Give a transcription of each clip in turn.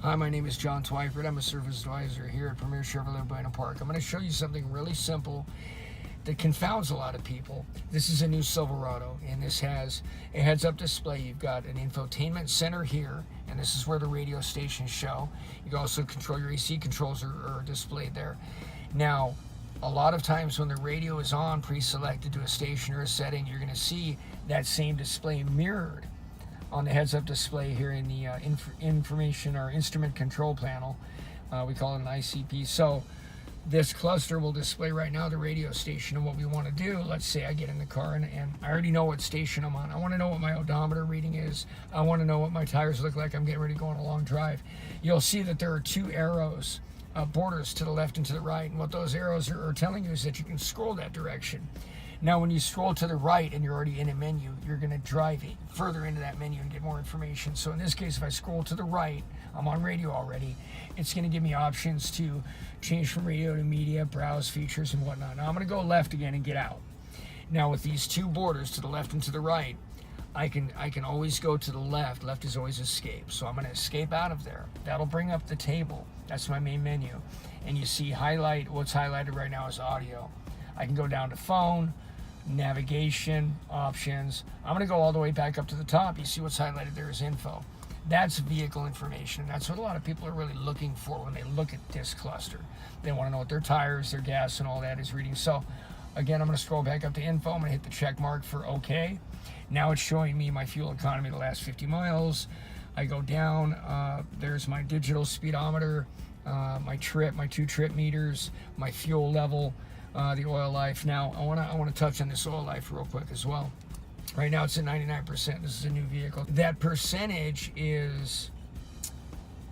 Hi, my name is John Twiford. I'm a service advisor here at Premier Chevrolet Buena Park. I'm going to show you something really simple that confounds a lot of people. This is a new Silverado, and this has a heads-up display. You've got an infotainment center here, and this is where the radio stations show. You can also control your AC controls are displayed there. Now, a lot of times when the radio is on, pre-selected to a station or a setting, you're going to see that same display mirrored on the heads-up display here in the information or instrument control panel. We call it an ICP. So this cluster will display right now the radio station, and what we want to do, let's say I get in the car and I already know what station I'm on. I want to know what my odometer reading is. I want to know what my tires look like. I'm getting ready to go on a long drive. You'll see that there are two arrows, borders to the left and to the right, and what those arrows are telling you is that you can scroll that direction. Now, when you scroll to the right and you're already in a menu, you're going to drive further into that menu and get more information. So in this case, if I scroll to the right, I'm on radio already. It's going to give me options to change from radio to media, browse features, and whatnot. Now, I'm going to go left again and get out. Now, with these two borders to the left and to the right, I can always go to the left. Left is always escape. So I'm going to escape out of there. That'll bring up the table. That's my main menu. And you see what's highlighted right now is audio. I can go down to phone, navigation, options. I'm going to go all the way back up to the top. You see what's highlighted there is info. That's vehicle information. That's what a lot of people are really looking for when they look at this cluster. They want to know what their tires, their gas, and all that is reading. So again, I'm going to scroll back up to info. I'm going to hit the check mark for OK. Now it's showing me my fuel economy the last 50 miles. I go down. There's my digital speedometer, my two trip meters, my fuel level, the oil life. Now I want to touch on this oil life real quick as well. Right now it's at 99%. This is a new vehicle. That percentage is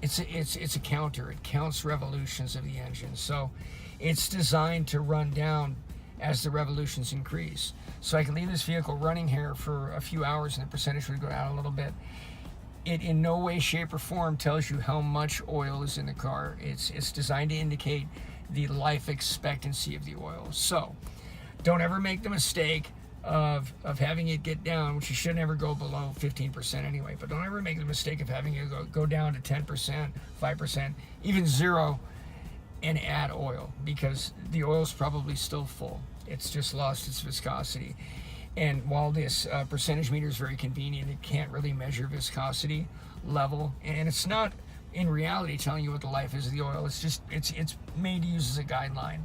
it's a counter. It counts revolutions of the engine. So it's designed to run down as the revolutions increase. So I can leave this vehicle running here for a few hours and the percentage would go down a little bit. It in no way, shape, or form tells you how much oil is in the car. It's designed to indicate the life expectancy of the oil. So don't ever make the mistake of having it get down, which you should never go below 15% anyway, but don't ever make the mistake of having it go down to 10%, 5%, even 0, and add oil, because the oil is probably still full. It's just lost its viscosity. And while this percentage meter is very convenient, it can't really measure viscosity level, and it's not in reality telling you what the life is of the oil. It's just it's made to use as a guideline.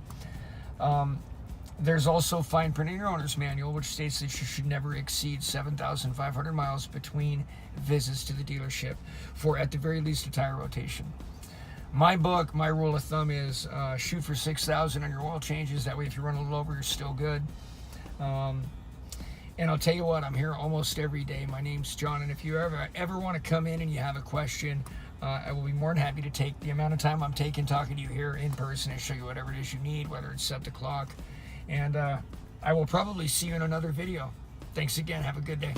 There's also fine print in your owner's manual, which states that you should never exceed 7,500 miles between visits to the dealership for at the very least a tire rotation. My rule of thumb is shoot for 6,000 on your oil changes. That way, if you run a little over, you're still good. And I'll tell you what, I'm here almost every day. My name's John, and if you ever want to come in and you have a question, I will be more than happy to take the amount of time I'm taking talking to you here in person and show you whatever it is you need, whether it's set the clock. And I will probably see you in another video. Thanks again. Have a good day.